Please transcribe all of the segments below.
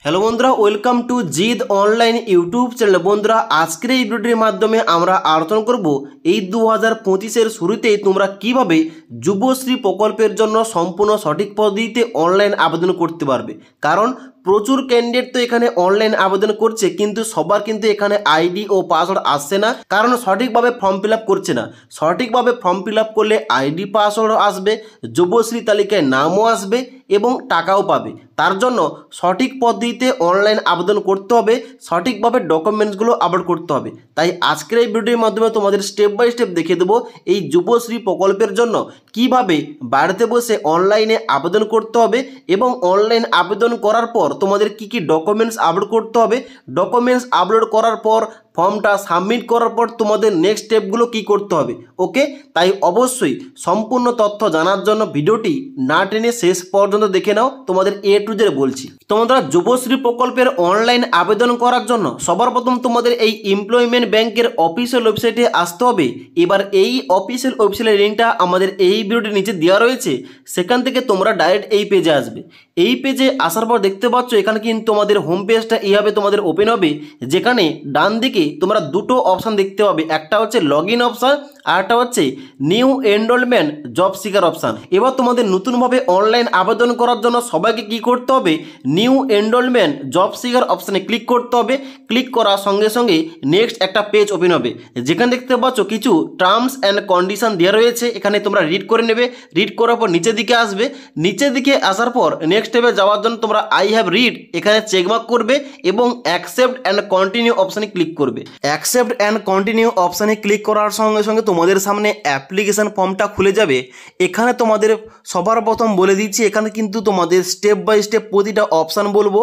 Hello বন্ধুরা, welcome to Gide online YouTube channel. বন্ধুরা, আজকের এই ভিডিওটির মাধ্যমে আমরা আলোচনা করব এই 2025-এর শুরুতেই তোমরা কিভাবে যুবশ্রী প্রকল্পের জন্য সম্পূর্ণ সঠিক পদ্ধতিতে অনলাইন আবেদন করতে পারবে। কারণ প্রচুর ক্যান্ডিডেট তো এখানে অনলাইন আবেদন করছে, কিন্তু সবার কিন্তু এখানে আইডি ও পাসওয়ার্ড আসছে না, কারণ সঠিকভাবে ফর্ম ফিল আপ করছে না। সঠিকভাবে ফর্ম ফিল আপ করলে আইডি পাসওয়ার্ডও আসবে, যুবশ্রী তালিকায় নামও আসবে এবং টাকাও পাবে। তার জন্য সঠিক পদ্ধতিতে অনলাইন আবেদন করতে হবে, সঠিকভাবে ডকুমেন্টসগুলো আপলোড করতে হবে। তাই আজকের এই ভিডিওর মাধ্যমে তোমাদের স্টেপ বাই স্টেপ দেখিয়ে দেবো এই যুবশ্রী প্রকল্পের জন্য কিভাবে বাড়িতে বসে অনলাইনে আবেদন করতে হবে এবং অনলাইন আবেদন করার পর তোমাদের কি কি ডকুমেন্টস আপলোড করতে হবে। ডকুমেন্টস আপলোড করার পর ফর্মটা সাবমিট করার পর তোমাদের নেক্সট স্টেপগুলো কি করতে হবে। ওকে, তাই অবশ্যই সম্পূর্ণ তথ্য জানার জন্য ভিডিওটি না টেনে শেষ পর্যন্ত দেখে নাও। তোমাদের এ টু জেড বলছি। তোমরা যুবশ্রী প্রকল্পের অনলাইন আবেদন করার জন্য সবার প্রথম তোমাদের এই এমপ্লয়মেন্ট ব্যাংকের অফিসিয়াল ওয়েবসাইটে আসতে হবে। এবার এই অফিসিয়াল ওয়েবসাইটের লিঙ্কটা আমাদের এই ভিডিওটির নিচে দেওয়া রয়েছে, সেখান থেকে তোমরা ডাইরেক্ট এই পেজে আসবে। এই পেজে আসার পর দেখতে পাচ্ছ এখানে কিন্তু তোমাদের হোম পেজটা এইভাবে তোমাদের ওপেন হবে, যেখানে ডান দিকে তোমরা দুটো অপশান দেখতে পাবে, একটা হচ্ছে লগ ইন অপশান আর একটা হচ্ছে new enrolment job seeker option. এবার তোমাদের নতুনভাবে অনলাইন আবেদন করার জন্য সবাইকে কি করতে হবে, নিউ এনরোলমেন্ট জব সিকার অপশানে ক্লিক করতে হবে। ক্লিক করার সঙ্গে সঙ্গে নেক্সট একটা পেজ ওপেন হবে, যেখানে দেখতে পাচ্ছ কিছু টার্মস অ্যান্ড কন্ডিশন দেওয়া রয়েছে। এখানে তোমরা রিড করে নেবে। রিড করার পর নিচের দিকে আসবে। নিচের দিকে আসার পর নেক্সট স্টেপে যাওয়ার জন্য তোমরা আই হ্যাভ রিড এখানে চেকমার্ক করবে এবং অ্যাকসেপ্ট অ্যান্ড কন্টিনিউ অপশানে ক্লিক করবে। অ্যাকসেপ্ট অ্যান্ড কন্টিনিউ অপশানে ক্লিক করার সঙ্গে সঙ্গে তোমাদের সামনে অ্যাপ্লিকেশান ফর্মটা খুলে যাবে। এখানে তোমাদের সবার প্রথম বলে দিচ্ছি, এখানে কিন্তু তোমাদের স্টেপ বাই স্টেপ প্রতিটা অপশান বলবো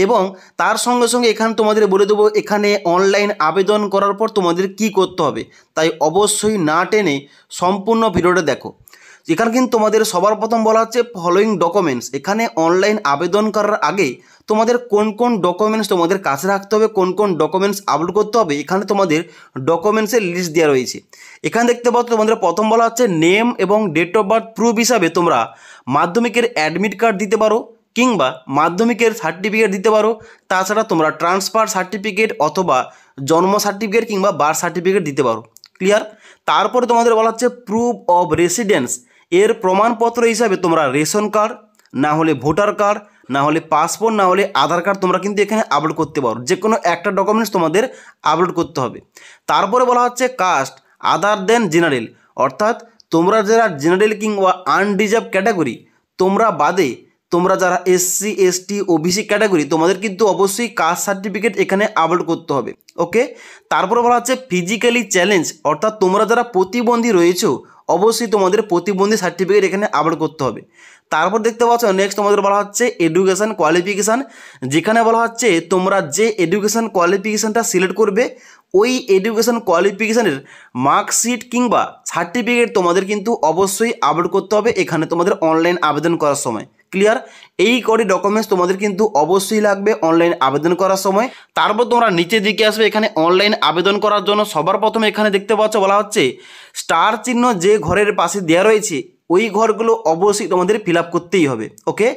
এবং তার সঙ্গে সঙ্গে এখানে তোমাদের বলে দেবো এখানে অনলাইন আবেদন করার পর তোমাদের কি করতে হবে। তাই অবশ্যই না টেনে সম্পূর্ণ ভিডিওটা দেখো। এখানে কিন্তু তোমাদের সবার প্রথম বলা হচ্ছে ফলোয়িং ডকুমেন্টস। এখানে অনলাইন আবেদন করার আগে তোমাদের কোন কোন ডকুমেন্টস তোমাদের কাছে রাখতে হবে, কোন কোন ডকুমেন্টস আপলোড করতে হবে, এখানে তোমাদের ডকুমেন্টসের লিস্ট দেওয়া রয়েছে। এখানে দেখতে পাচ্ছ তোমাদের প্রথম বলা হচ্ছে নেম এবং ডেট অফ বার্থ প্রুফ হিসাবে তোমরা মাধ্যমিকের অ্যাডমিট কার্ড দিতে পারো কিংবা মাধ্যমিকের সার্টিফিকেট দিতে পারো। তাছাড়া তোমরা ট্রান্সফার সার্টিফিকেট অথবা জন্ম সার্টিফিকেট কিংবা বার্থ সার্টিফিকেট দিতে পারো। ক্লিয়ার? তারপরে তোমাদের বলা হচ্ছে প্রুফ অফ রেসিডেন্স, এর প্রমাণপত্র হিসাবে তোমরা রেশন কার্ড, না হলে ভোটার কার্ড, না হলে পাসপোর্ট, না হলে আধার কার্ড তোমরা কিন্তু এখানে আপলোড করতে পারো। যে কোনো একটা ডকুমেন্টস তোমাদের আপলোড করতে হবে। তারপরে বলা হচ্ছে কাস্ট আদার দেন জেনারেল, অর্থাৎ তোমরা যারা জেনারেল কিংবা আনরিজার্ভ ক্যাটাগরি তোমরা বাদে তোমরা যারা এসসি এসটি ওবিসি ক্যাটাগরি তোমাদের কিন্তু অবশ্যই কাস্ট সার্টিফিকেট এখানে আপলোড করতে হবে। ওকে, তারপরে বলা হচ্ছে ফিজিক্যালি চ্যালেঞ্জ, অর্থাৎ তোমরা যারা প্রতিবন্ধী রয়েছো অবশ্যই তোমাদের প্রতিবন্ধী সার্টিফিকেট এখানে আপলোড করতে হবে। তারপর দেখতে পাচ্ছ নেক্সট তোমাদের বলা হচ্ছে এডুকেশান কোয়ালিফিকেশান, যেখানে বলা হচ্ছে তোমরা যে এডুকেশান কোয়ালিফিকেশানটা সিলেক্ট করবে ওই এডুকেশান কোয়ালিফিকেশানের মার্কশিট কিংবা সার্টিফিকেট তোমাদের কিন্তু অবশ্যই আপলোড করতে হবে এখানে তোমাদের অনলাইন আবেদন করার সময়। ক্লিয়ার? এই কটি ডকুমেন্টস তোমাদের কিন্তু অবশ্যই লাগবে অনলাইন আবেদন করার সময়। তারপর তোমরা নিচের দিকে আসবে। এখানে অনলাইন আবেদন করার জন্য সবার প্রথমে এখানে দেখতে পাচ্ছ বলা হচ্ছে স্টার চিহ্ন যে ঘরের পাশে দেওয়া রয়েছে ওই ঘরগুলো অবশ্যই তোমাদের ফিল আপ করতেই হবে। ওকে,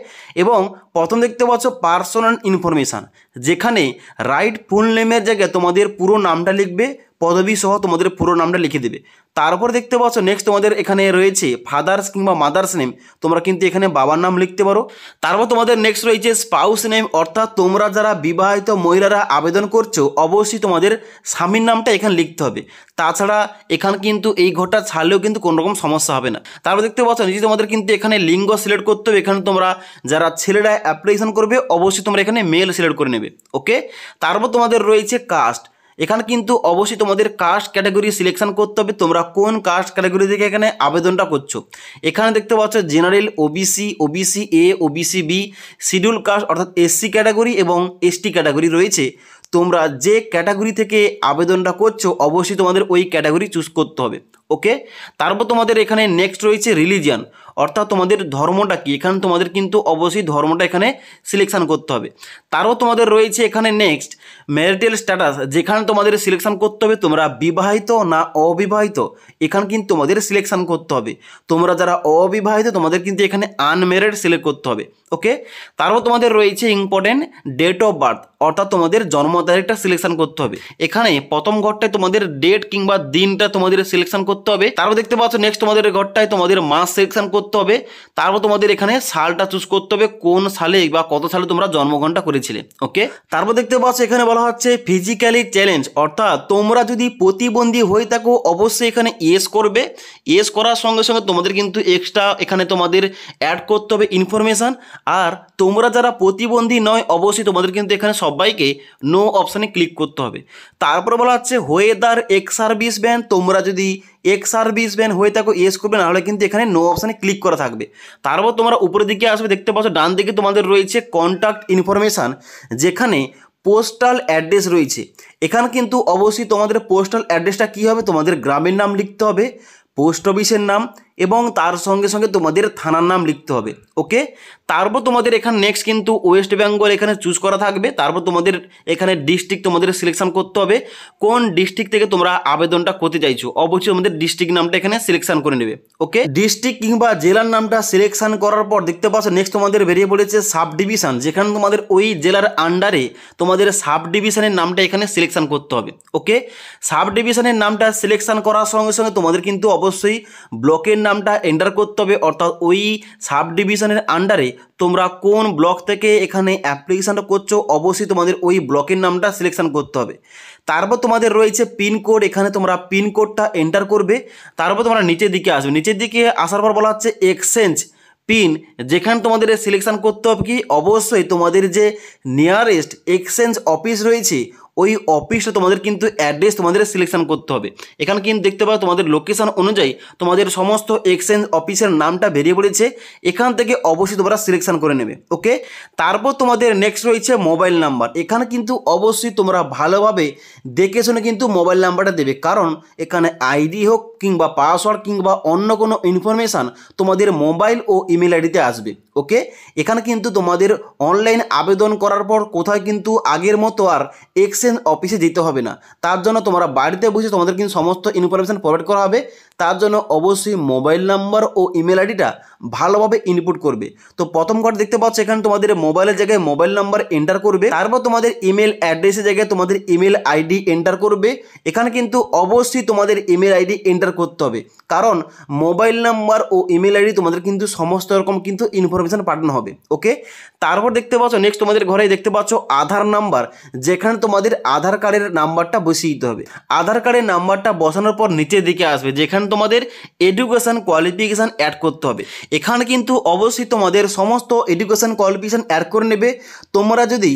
এবং প্রথম দেখতে পাচ্ছ পার্সোনাল ইনফরমেশান, যেখানে রাইট ফুল নেমের জায়গায় তোমাদের পুরো নামটা লিখবে, পদবী সহ তোমাদের পুরো নামটা লিখে দেবে। তারপর দেখতে পাচ্ছ নেক্সট তোমাদের এখানে রয়েছে ফাদার্স কিংবা মাদার্স নেম, তোমরা কিন্তু এখানে বাবার নাম লিখতে পারো। তারপর তোমাদের নেক্সট রয়েছে স্পাউস নেম, অর্থাৎ তোমরা যারা বিবাহিত মহিলারা আবেদন করছো অবশ্যই তোমাদের স্বামীর নামটা এখানে লিখতে হবে। তাছাড়া এখানে কিন্তু এই ঘরটা ছাড়লেও কিন্তু কোনো রকম সমস্যা হবে না। তারপর দেখতে পাচ্ছ নিচে তোমাদের কিন্তু এখানে লিঙ্গ সিলেক্ট করতে হবে। এখানে তোমরা যারা ছেলেরা অ্যাপ্লিকেশন করবে অবশ্যই তোমরা এখানে মেল সিলেক্ট করে নেবে। ওকে, তারপর তোমাদের রয়েছে কাস্ট, এখানে কিন্তু অবশ্যই তোমাদের কাস্ট ক্যাটাগরি সিলেকশন করতে হবে, তোমরা কোন কাস্ট ক্যাটাগরি থেকে এখানে আবেদনটা করছো। এখানে দেখতে পাচ্ছ general, OBC, OBC A, OBC B, scheduled caste অর্থাৎ এসসি ক্যাটাগরি এবং এসটি ক্যাটাগরি রয়েছে। তোমরা যে ক্যাটাগরি থেকে আবেদনটা করছো অবশ্যই তোমাদের ওই ক্যাটাগরি চুজ করতে হবে। ওকে, তারপর তোমাদের এখানে নেক্সট রয়েছে রিলিজিয়ান, অর্থাৎ তোমাদের ধর্মটা কি, এখানে তোমাদের কিন্তু অবশ্যই ধর্মটা এখানে সিলেকশন করতে হবে। তারও তোমাদের রয়েছে এখানে নেক্সট ম্যারিটাল স্ট্যাটাস, যেখানে তোমাদের সিলেকশন করতে হবে তোমরা বিবাহিত না অবিবাহিত, এখানে কিন্তু তোমাদের সিলেকশন করতে হবে। তোমরা যারা অবিবাহিত তোমাদের কিন্তু এখানে আনম্যারিড সিলেক্ট করতে হবে। ওকে, তারপর তোমাদের রয়েছে ইম্পর্টেন্ট ডেট অফ বার্থ, অর্থাৎ তোমাদের জন্ম তারিখটা সিলেকশন করতে হবে। এখানে প্রথম ঘরটায় তোমাদের ডেট কিংবা দিনটা তোমাদের সিলেকশন করতে হবে। তারপর দেখতে পাচ্ছ নেক্সট তোমাদের ঘরটায় তোমাদের মাস সিলেকশন করতে হবে। তারপর তোমাদের এখানে সালটা চুজ করতে হবে, কোন সালে বা কত সালে তোমরা জন্মগ্রহণটা করেছিলে। ওকে, তারপর দেখতে পাচ্ছ এখানে বলা হচ্ছে ফিজিক্যালি চ্যালেঞ্জ, অর্থাৎ তোমরা যদি প্রতিবন্ধী হয়ে থাকো অবশ্যই এখানে ইয়েস করবে। ইয়েস করার সঙ্গে সঙ্গে তোমাদের কিন্তু এক্সট্রা এখানে তোমাদের অ্যাড করতে হবে ইনফরমেশান। আর তোমরা যারা প্রতিবন্ধী নয় অবশ্যই তোমাদের কিন্তু এখানে সবাইকে নো অপশানে ক্লিক করতে হবে। তারপর বলা হচ্ছে ওয়েদার এক্স সার্ভিস ব্যান, তোমরা যদি এক্স সার্ভিস ব্যান হয়ে থাকো ইয়েস করবে, নাহলে কিন্তু এখানে নো অপশানে ক্লিক করা থাকবে। তারপর তোমরা উপরের দিকে আসবে, দেখতে পাচ্ছ ডান দিকে তোমাদের রয়েছে কন্ট্যাক্ট ইনফরমেশান, যেখানে পোস্টাল অ্যাড্রেস রয়েছে। এখানে কিন্তু অবশ্যই তোমাদের পোস্টাল অ্যাড্রেসটা কী হবে, তোমাদের গ্রামের নাম লিখতে হবে, পোস্ট অফিসের নাম এবং তার সঙ্গে সঙ্গে তোমাদের থানার নাম লিখতে হবে। ওকে, তারপর তোমাদের এখানে নেক্সট কিন্তু ওয়েস্ট বেঙ্গল এখানে চুজ করা থাকবে। তারপর তোমাদের এখানে ডিস্ট্রিক্ট তোমাদের সিলেকশন করতে হবে, কোন ডিস্ট্রিক্ট থেকে তোমরা আবেদনটা করতে চাইছো, অবশ্যই তোমাদের ডিস্ট্রিক্ট নামটা এখানে সিলেকশন করে নেবে। ওকে, ডিস্ট্রিক্ট কিংবা জেলার নামটা সিলেকশন করার পর দেখতে পাচ্ছ নেক্সট তোমাদের বেরিয়ে পড়েছে সাব ডিভিশন, যেখানে তোমাদের ওই জেলার আন্ডারে তোমাদের সাব ডিভিশনের নামটা এখানে সিলেকশন করতে হবে। ওকে, সাব ডিভিশনের নামটা সিলেকশন করার সঙ্গে সঙ্গে তোমাদের কিন্তু অবশ্যই ব্লকের নামটা এন্টার করতে হবে, অর্থাৎ ওই সাব ডিভিশনের আন্ডারে তোমরা কোন ব্লক থেকে এখানে অ্যাপ্লিকেশনটা করছো অবশ্যই তোমাদের ওই ব্লকের নামটা সিলেকশন করতে হবে। তারপর তোমাদের রয়েছে পিনকোড, এখানে তোমরা পিনকোডটা এন্টার করবে। তারপর তোমরা নিচের দিকে আসবে, নিচের দিকে আসার পর বলা হচ্ছে এক্সচেঞ্জ পিন, যেখানে তোমাদের সিলেকশন করতে হবে কি অবশ্যই তোমাদের যে নিয়ারেস্ট এক্সচেঞ্জ অফিস রয়েছে ওই অফিসটা তোমাদের কিন্তু অ্যাড্রেস তোমাদের সিলেকশন করতে হবে। এখানে কিন্তু দেখতে পাও তোমাদের লোকেশন অনুযায়ী তোমাদের সমস্ত এক্সচেঞ্জ অফিসের নামটা বেরিয়ে পড়েছে, এখান থেকে অবশ্যই তোমরা সিলেকশন করে নেবে। ওকে, তারপর তোমাদের নেক্সট রয়েছে মোবাইল নাম্বার। এখানে কিন্তু অবশ্যই তোমরা ভালোভাবে দেখে শুনে কিন্তু মোবাইল নাম্বারটা দেবে, কারণ এখানে আইডি হোক কিংবা পাসওয়ার্ড কিংবা অন্য কোনো ইনফরমেশান তোমাদের মোবাইল ও ইমেল আইডিতে আসবে। ওকে, এখানে কিন্তু তোমাদের অনলাইন আবেদন করার পর কোথায় কিন্তু আগের মতো আর এক্সচেঞ্জ অফিসে যেতে হবে না, তার জন্য তোমরা বাড়িতে বসে তোমাদের কিন্তু সমস্ত ইনফরমেশান প্রোভাইড করা হবে। তার জন্য অবশ্যই মোবাইল নাম্বার ও ইমেল আইডিটা ভালোভাবে ইনপুট করবে। তো প্রথম ঘর দেখতে পাচ্ছ এখানে তোমাদের মোবাইলের জায়গায় মোবাইল নাম্বার এন্টার করবে, তারপর তোমাদের ইমেল অ্যাড্রেসের জায়গায় তোমাদের ইমেল আইডি এন্টার করবে। এখানে কিন্তু অবশ্যই তোমাদের ইমেল আইডি এন্টার করতে হবে, কারণ মোবাইল নাম্বার ও ইমেল আইডি তোমাদের কিন্তু সমস্ত রকম কিন্তু ইনফরমেশান পাঠানো হবে। ওকে, তারপর দেখতে পাচ্ছ নেক্সট তোমাদের ঘরে দেখতে পাচ্ছ আধার নাম্বার, যেখানে তোমাদের আধার কার্ডের নাম্বারটা বসিয়ে দিতে হবে। আধার কার্ডের নাম্বারটা বসানোর পর নিচের দিকে আসবে, যেখানে তোমাদের এডুকেশন কোয়ালিফিকেশান অ্যাড করতে হবে। এখানে কিন্তু অবশ্যই তোমাদের সমস্ত এডুকেশন কোয়ালিফিকেশান অ্যাড করে নেবে। তোমরা যদি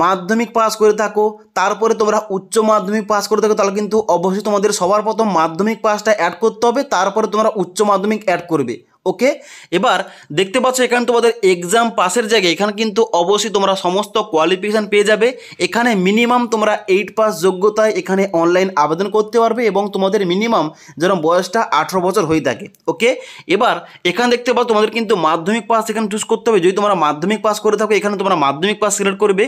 মাধ্যমিক পাস করে থাকো, তারপরে তোমরা উচ্চ মাধ্যমিক পাস করে থাকো, তাহলে কিন্তু অবশ্যই তোমাদের সবার প্রথম মাধ্যমিক পাসটা অ্যাড করতে হবে, তারপরে তোমরা উচ্চ মাধ্যমিক অ্যাড করবে। ওকে, এবার দেখতে পাচ্ছ এখানে তোমাদের এক্সাম পাসের জায়গায় এখানে কিন্তু অবশ্যই তোমরা সমস্ত কোয়ালিফিকেশান পেয়ে যাবে। এখানে মিনিমাম তোমরা 8 পাস যোগ্যতায় এখানে অনলাইন আবেদন করতে পারবে এবং তোমাদের মিনিমাম যেন বয়সটা 18 বছর হয়ে থাকে। ওকে, এবার এখানে দেখতে পাচ্ছ তোমাদের কিন্তু মাধ্যমিক পাস এখানে চুজ করতে হবে। যদি তোমরা মাধ্যমিক পাস করে থাকো এখানে তোমরা মাধ্যমিক পাস সিলেক্ট করবে।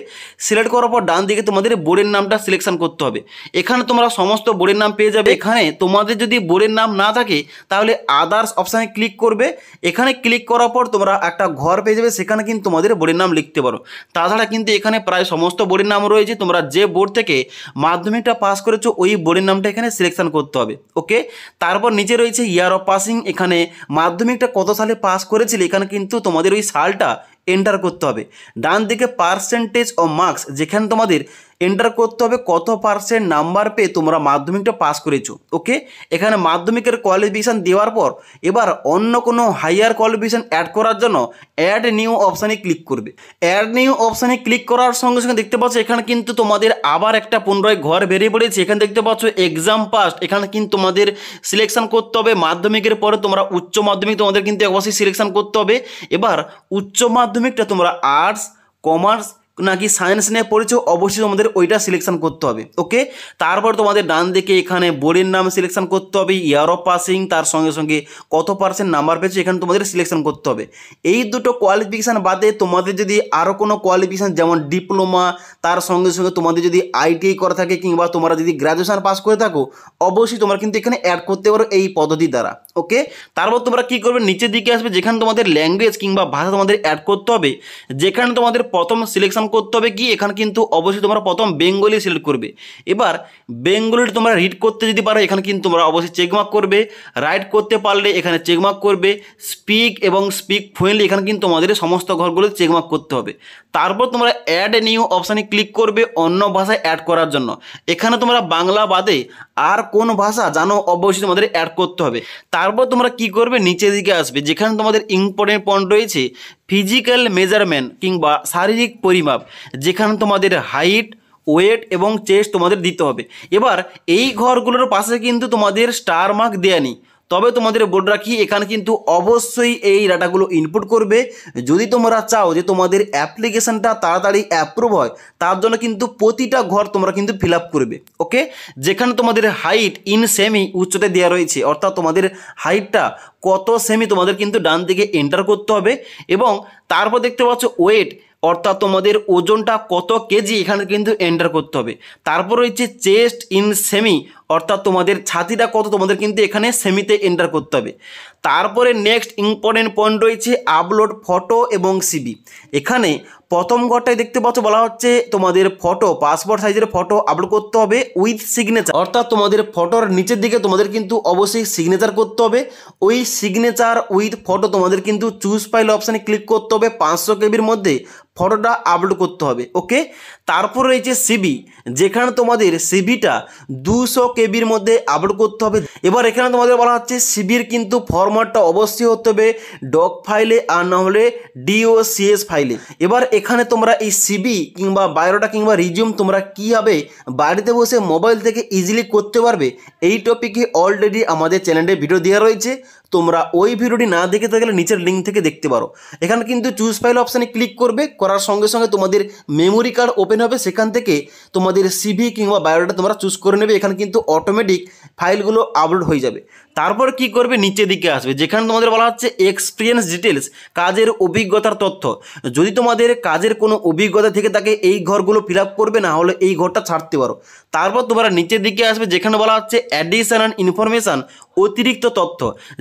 সিলেক্ট করার পর ডান দিকে তোমাদের বোর্ডের নামটা সিলেকশন করতে হবে। এখানে তোমরা সমস্ত বোর্ডের নাম পেয়ে যাবে। এখানে তোমাদের যদি বোর্ডের নাম না থাকে তাহলে আদার্স অপশানে ক্লিক করবে। এখানে ক্লিক করার পর তোমরা একটা ঘর পেয়ে যাবে, সেখানে কিন্তু তোমাদের বোর্ডের নাম লিখতে পারো। তাছাড়া কিন্তু এখানে প্রায় সমস্ত বোর্ডের নাম রয়েছে, তোমরা যে বোর্ড থেকে মাধ্যমিকটা পাস করেছো ওই বোর্ডের নামটা এখানে সিলেকশন করতে হবে। ওকে, তারপর নিচে রয়েছে ইয়ার অফ পাসিং, এখানে মাধ্যমিকটা কত সালে পাস করেছিলে এখানে কিন্তু তোমাদের ওই সালটা এন্টার করতে হবে। ডান দিকে পার্সেন্টেজ অফ মার্কস, যেখানে তোমাদের এন্টার করতে হবে কত পার্সেন্ট নাম্বার পেয়ে তোমরা মাধ্যমিকটা পাস করেছো। ওকে, এখানে মাধ্যমিকের কোয়ালিফিকেশান দেওয়ার পর এবার অন্য কোনো হাইয়ার কোয়ালিফিকেশান অ্যাড করার জন্য অ্যাড নিউ অপশানে ক্লিক করবে। অ্যাড নিউ অপশানে ক্লিক করার সঙ্গে সঙ্গে দেখতে পাচ্ছ এখানে কিন্তু তোমাদের আবার একটা পুনরায় ঘর বেরিয়ে পড়েছে। এখানে দেখতে পাচ্ছ এক্সাম পাস, এখানে কিন্তু তোমাদের সিলেকশন করতে হবে। মাধ্যমিকের পরে তোমরা উচ্চ মাধ্যমিক তোমাদের কিন্তু অবশ্যই সিলেকশন করতে হবে। এবার উচ্চ মাধ্যমিকটা তোমরা আর্টস, কমার্স নাকি সায়েন্স নিয়ে পড়েছো অবশ্যই তোমাদের ওইটা সিলেকশন করতে হবে। ওকে, তারপর তোমাদের ডান দিকে এখানে বোর্ডের নাম সিলেকশন করতে হবে, ইয়ার অফ পাসিং, তার সঙ্গে সঙ্গে কত % নাম্বার পেয়েছো এখানে তোমাদের সিলেকশন করতে হবে। এই দুটো কোয়ালিফিকেশান বাদে তোমাদের যদি আরও কোনো কোয়ালিফিকেশান যেমন ডিপ্লোমা, তার সঙ্গে সঙ্গে তোমাদের যদি ITI করা থাকে কিংবা তোমরা যদি গ্র্যাজুয়েশন পাস করে থাকো অবশ্যই তোমরা কিন্তু এখানে অ্যাড করতে পারো এই পদ্ধতি দ্বারা। ওকে, তারপর তোমরা কী করবে, নিচের দিকে আসবে যেখানে তোমাদের ল্যাঙ্গুয়েজ কিংবা ভাষা তোমাদের অ্যাড করতে হবে। যেখানে তোমাদের প্রথম সিলেকশন করতে হবে কি, এখানে কিন্তু অবশ্যই তোমরা প্রথম বেঙ্গলি সিলেক্ট করবে। এবার বেঙ্গলিটা তোমরা রিড করতে যদি পারো এখানে কিন্তু তোমরা অবশ্যই চেকমার্ক করবে, রাইট করতে পারলে এখানে চেকমার্ক করবে, স্পিক এবং স্পিক ফ্লুয়েন্টলি এখানে কিন্তু তোমাদের সমস্ত ঘরগুলো চেকমার্ক করতে হবে। তারপর তোমরা অ্যাড এ নিউ অপশানে ক্লিক করবে অন্য ভাষায় অ্যাড করার জন্য। এখানে তোমরা বাংলা বাদে আর কোন ভাষা জানো অবশ্যই তোমাদের অ্যাড করতে হবে। তারপর তোমরা কি করবে, নিচের দিকে আসবে যেখানে তোমাদের ইম্পর্টেন্ট পয়েন্ট রয়েছে ফিজিক্যাল মেজারমেন্ট কিংবা শারীরিক পরিমাপ, যেখানে তোমাদের হাইট, ওয়েট এবং চেস্ট তোমাদের দিতে হবে। এবার এই ঘরগুলোর পাশে কিন্তু তোমাদের স্টার মার্ক দেয়া নেই, তবে তোমাদের বলে রাখি এখানে কিন্তু অবশ্যই এই ডাটাগুলো ইনপুট করবে যদি তোমরা চাও যে তোমাদের অ্যাপ্লিকেশানটা তাড়াতাড়ি অ্যাপ্রুভ হয়। তার জন্য কিন্তু প্রতিটা ঘর তোমরা কিন্তু ফিল আপ করবে। ওকে, যেখানে তোমাদের হাইট ইন সেমি উচ্চতায় দেওয়া রয়েছে, অর্থাৎ তোমাদের হাইটটা কত সেমি তোমাদের কিন্তু ডান দিকে এন্টার করতে হবে। এবং তারপর দেখতে পাচ্ছ ওয়েট, অর্থাৎ তোমাদের ওজনটা কত কেজি এখানে কিন্তু এন্টার করতে হবে। তারপর রয়েছে চেস্ট ইন সেমি, অর্থাৎ তোমাদের ছাতিটা কত তোমাদের কিন্তু এখানে সেমিতে এন্টার করতে হবে। তারপরে নেক্সট ইম্পর্টেন্ট পয়েন্ট রয়েছে আপলোড ফটো এবং CV। এখানে প্রথম ঘরটায় দেখতে পাচ্ছ বলা হচ্ছে তোমাদের ফটো, পাসপোর্ট সাইজের ফটো আপলোড করতে হবে উইথ সিগনেচার, অর্থাৎ তোমাদের ফটোর নিচের দিকে তোমাদের কিন্তু অবশ্যই সিগনেচার করতে হবে। ওই সিগনেচার উইথ ফটো তোমাদের কিন্তু চুজ ফাইল অপশানে ক্লিক করতে হবে, 500 KB মধ্যে ফটোটা আপলোড করতে হবে। ওকে, তারপর রয়েছে CV, যেখানে তোমাদের CVটা 200 KB মধ্যে আপলোড করতে হবে। এবার এখানে তোমাদের বলা হচ্ছে CVর কিন্তু ফরম্যাটটা অবশ্যই হতে হবে ডক ফাইলে আর না হলে DOCS ফাইলে। এবার এখানে তোমরা এই CV কিংবা বায়োডাটা কিংবা রিজিউম তোমরা কীভাবে বাড়িতে বসে মোবাইল থেকে ইজিলি করতে পারবে এই টপিকে অলরেডি আমাদের চ্যানেলে ভিডিও দেওয়া রয়েছে, তোমরা ওই ভিডিওটি না দেখে থাকলে নিচের লিঙ্ক থেকে দেখতে পারো। এখানে কিন্তু চুজ ফাইল অপশানে ক্লিক করবে, করার সঙ্গে সঙ্গে তোমাদের মেমোরি কার্ড ওপেন হবে, সেখান থেকে তোমাদের CV কিংবা বায়োডাটা তোমরা চুজ করে নেবে। এখানে কিন্তু অটোমেটিক ফাইলগুলো আপলোড হয়ে যাবে। তারপর কি করবে, নিচের দিকে আসবে যেখানে তোমাদের বলা হচ্ছে এক্সপিরিয়েন্স ডিটেলস, কাজের অভিজ্ঞতার তথ্য। যদি তোমাদের কাজের কোনো অভিজ্ঞতা থেকে থাকে এই ঘরগুলো ফিল আপ করবে, না হলে এই ঘরটা ছাড়তে পারো। তারপর তোমরা নিচের দিকে আসবে যেখানে বলা হচ্ছে অ্যাডিশনাল ইনফরমেশান, অতিরিক্ত তথ্য,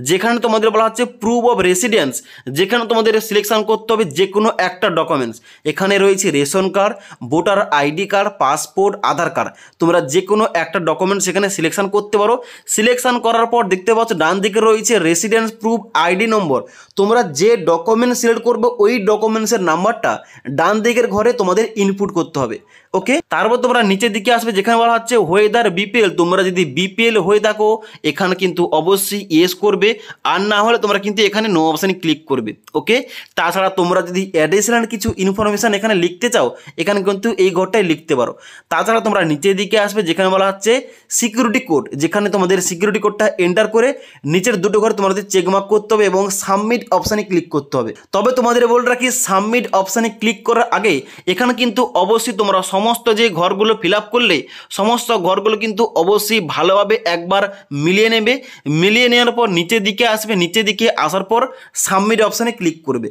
যেখানে তোমাদের বলা হচ্ছে প্রুফ অফ রেসিডেন্স, যেখানে তোমাদের সিলেকশন করতে হবে যে কোনো একটা ডকুমেন্টস। এখানে রয়েছে ration card, voter ID card, passport, Aadhaar card, তোমরা যে কোনো একটা ডকুমেন্টস এখানে সিলেকশন করতে পারো। সিলেকশন করার পর দেখতে পাচ্ছ ডান দিকে রয়েছে রেসিডেন্স প্রুফ ID নম্বর, তোমরা যে ডকুমেন্ট সিলেক্ট করবে ওই ডকুমেন্টসের নাম্বারটা ডান দিকের ঘরে তোমাদের ইনপুট করতে হবে। ওকে, তারপর তোমরা নিচের দিকে আসবে যেখানে বলা হচ্ছে ওয়েদার BPL, তোমরা যদি BPL হয়ে থাকো এখানে কিন্তু অবশ্যই ইয়েস করবে, আর না হলে তোমরা কিন্তু এখানে নো অপশানে ক্লিক করবে। ওকে, তাছাড়া তোমরা যদি অ্যাডিশনাল কিছু ইনফরমেশান এখানে লিখতে চাও এখানে কিন্তু এই ঘরটাই লিখতে পারো। তাছাড়া তোমরা নিচের দিকে আসবে যেখানে বলা হচ্ছে সিকিউরিটি কোড, যেখানে তোমাদের সিকিউরিটি কোডটা এন্টার করে নিচের দুটো ঘরে তোমাদের চেকমার্ক করতে হবে এবং সাবমিট অপশানে ক্লিক করতে হবে। তবে তোমাদের বলে রাখি সাবমিট অপশানে ক্লিক করার আগে এখানে কিন্তু অবশ্যই তোমরা সমস্ত যে ঘরগুলো ফিল আপ করলে সমস্ত ঘরগুলো কিন্তু অবশ্যই ভালোভাবে একবার মিলিয়ে নেবে। মিলিয়ে নেওয়ার পর নিচের দিকে আসবে, নিচের দিকে আসার পর সাবমিট অপশানে ক্লিক করবে।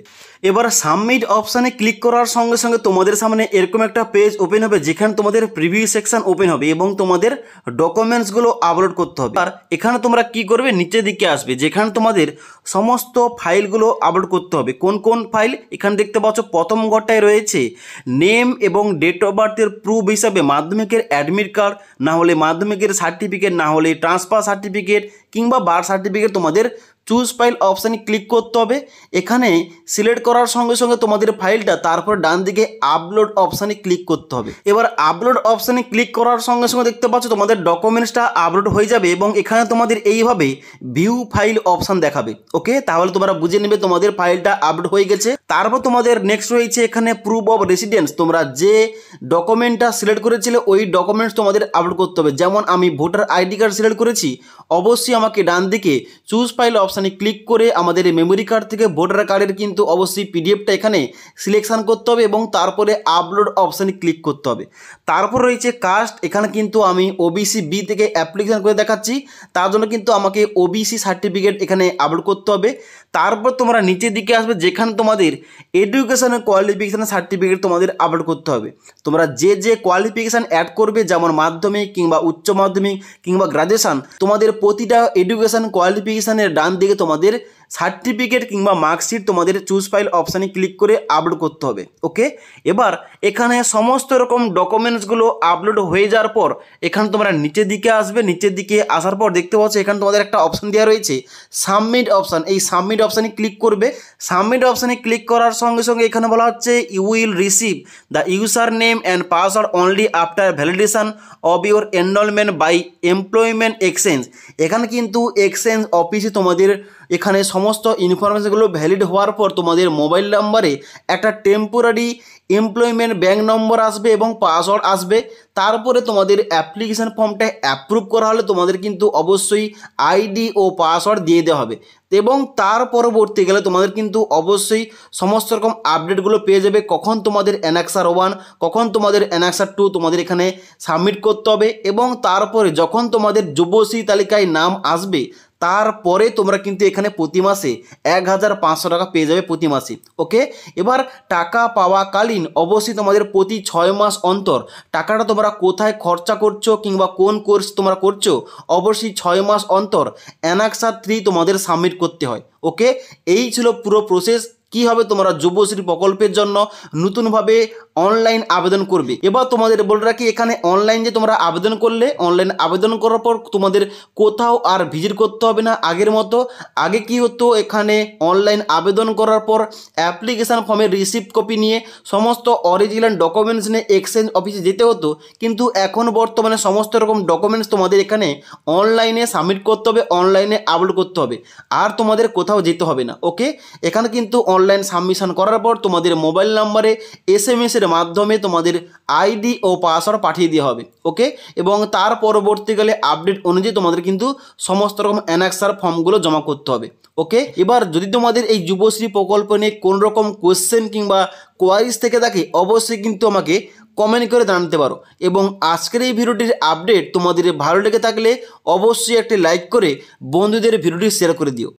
এবার সাবমিট অপশানে ক্লিক করার সঙ্গে সঙ্গে তোমাদের সামনে এরকম একটা পেজ ওপেন হবে যেখানে তোমাদের প্রিভিউ সেকশন ওপেন হবে এবং তোমাদের ডকুমেন্টসগুলো আপলোড করতে হবে। আর এখানে তোমরা কি করবে, নিচের দিকে আসবে যেখানে তোমাদের সমস্ত ফাইলগুলো আপলোড করতে হবে। কোন কোন ফাইল এখানে দেখতে পাচ্ছ, প্রথম ঘরটায় রয়েছে নেম এবং ডেট অফ বার্থের প্রুফ হিসাবে মাধ্যমিকের অ্যাডমিট কার্ড, না হলে মাধ্যমিকের সার্টিফিকেট, না হলে ট্রান্সফার সার্টিফিকেট কিংবা বার্থ সার্টিফিকেট তোমাদের চুজ ফাইল অপশানে ক্লিক করতে হবে। এখানে সিলেক্ট করার সঙ্গে সঙ্গে তোমাদের ফাইলটা তারপর ডান দিকে আপলোড অপশানে ক্লিক করতে হবে। এবার আপলোড অপশানে ক্লিক করার সঙ্গে সঙ্গে দেখতে পাচ্ছ তোমাদের ডকুমেন্টসটা আপলোড হয়ে যাবে এবং এখানে তোমাদের এইভাবে ভিউ ফাইল অপশান দেখাবে। ওকে, তাহলে তোমরা বুঝে নেবে তোমাদের ফাইলটা আপলোড হয়ে গেছে। তারপর তোমাদের নেক্সট রয়েছে এখানে প্রুফ অফ রেসিডেন্স, তোমরা যে ডকুমেন্টটা সিলেক্ট করেছিলে ওই ডকুমেন্টস তোমাদের আপলোড করতে হবে। যেমন আমি ভোটার ID কার্ড সিলেক্ট করেছি, অবশ্যই আমাকে ডান দিকে চুজ ফাইল অপশান অপশানে ক্লিক করে আমাদের মেমোরি কার্ড থেকে ভোটার কার্ডের কিন্তু অবশ্যই পিডিএফটা এখানে সিলেকশান করতে হবে এবং তারপরে আপলোড অপশানে ক্লিক করতে হবে। তারপর রয়েছে কাস্ট, এখানে কিন্তু আমি ওবিসি বি থেকে অ্যাপ্লিকেশান করে দেখাচ্ছি, তার জন্য কিন্তু আমাকে ওবিসি সার্টিফিকেট এখানে আপলোড করতে হবে। তারপর তোমরা নিচের দিকে আসবে, যেখানে তোমাদের এডুকেশন কোয়ালিফিকেশান সার্টিফিকেট তোমাদের আপলোড করতে হবে। তোমরা যে কোয়ালিফিকেশান অ্যাড করবে, যেমন মাধ্যমিক কিংবা উচ্চ মাধ্যমিক কিংবা গ্রাজুয়েশান, তোমাদের প্রতিটা এডুকেশান কোয়ালিফিকেশানের ডান দিকে তোমাদের সার্টিফিকেট কিংবা মার্কশিট তোমাদের চুজ ফাইল অপশানে ক্লিক করে আপলোড করতে হবে। ওকে, এবার এখানে সমস্ত রকম ডকুমেন্টসগুলো আপলোড হয়ে যাওয়ার পর এখানে তোমরা নিচের দিকে আসবে। নিচের দিকে আসার পর দেখতে পাচ্ছ এখানে তোমাদের একটা অপশান দেওয়া রয়েছে সাবমিট অপশান। এই সাবমিট অপশানে ক্লিক করবে। সাবমিট অপশানে ক্লিক করার সঙ্গে সঙ্গে এখানে বলা হচ্ছে you will receive the user name and password only after validation of your enrolment by employment exchange. এখানে কিন্তু এক্সচেঞ্জ অফিসে তোমাদের এখানে সমস্ত ইনফরমেশনগুলো ভ্যালিড হওয়ার পর তোমাদের মোবাইল নাম্বারে একটা টেম্পোরারি এমপ্লয়মেন্ট ব্যাঙ্ক নম্বর আসবে এবং পাসওয়ার্ড আসবে। তারপরে তোমাদের অ্যাপ্লিকেশান ফর্মটা অ্যাপ্রুভ করা হলে তোমাদের কিন্তু অবশ্যই আইডি ও পাসওয়ার্ড দিয়ে দেওয়া হবে এবং তার পরবর্তীকালে তোমাদের কিন্তু অবশ্যই সমস্ত রকম আপডেটগুলো পেয়ে যাবে, কখন তোমাদের অ্যানেক্সার 1 কখন তোমাদের অ্যানেক্সার 2 তোমাদের এখানে সাবমিট করতে হবে এবং তারপরে যখন তোমাদের যুবশ্রী তালিকায় নাম আসবে তারপরে তোমরা কিন্তু এখানে প্রতি মাসে 1500 টাকা পেয়ে যাবে প্রতি মাসে। ওকে, এবার টাকা পাওয়াকালীন অবশ্যই তোমাদের প্রতি 6 মাস অন্তর টাকাটা তোমরা কোথায় খরচা করছো কিংবা কোন কোর্স তোমরা করছো অবশ্যই 6 মাস অন্তর অ্যানেক্সার 3 তোমাদের সাবমিট করতে হয়। ওকে, এই ছিল পুরো প্রসেস কীভাবে তোমরা যুবশ্রী প্রকল্পের জন্য নতুনভাবে অনলাইন আবেদন করবে। এবার তোমাদের বলে রাখি, এখানে অনলাইন যে তোমরা আবেদন করলে, অনলাইন আবেদন করার পর তোমাদের কোথাও আর ভিজিট করতে হবে না আগের মতো। আগে কি হতো, এখানে অনলাইন আবেদন করার পর অ্যাপ্লিকেশান ফর্মের রিসিপ্ট কপি নিয়ে সমস্ত অরিজিনাল ডকুমেন্টস নিয়ে এক্সচেঞ্জ অফিসে যেতে হতো, কিন্তু এখন বর্তমানে সমস্ত রকম ডকুমেন্টস তোমাদের এখানে অনলাইনে সাবমিট করতে হবে, অনলাইনে আপলোড করতে হবে, আর তোমাদের কোথাও যেতে হবে না। ওকে, এখানে কিন্তু অনলাইন সাবমিশন করার পর তোমাদের মোবাইল নাম্বারে এসএমএসের মাধ্যমে তোমাদের আইডি ও পাসওয়ার্ড পাঠিয়ে দেওয়া হবে। ওকে, এবং তার পরবর্তীকালে আপডেট অনুযায়ী তোমাদের কিন্তু সমস্ত রকম অ্যানেক্সার ফর্মগুলো জমা করতে হবে। ওকে, এবার যদি তোমাদের এই যুবশ্রী প্রকল্প নিয়ে কোনো রকম কোয়েশ্চেন কিংবা কোয়ারিজ থেকে থাকে অবশ্যই কিন্তু আমাকে কমেন্ট করে জানাতে পারো এবং আজকের এই ভিডিওটির আপডেট তোমাদের ভালো লেগে থাকলে অবশ্যই একটি লাইক করে বন্ধুদের ভিডিওটি শেয়ার করে দিও।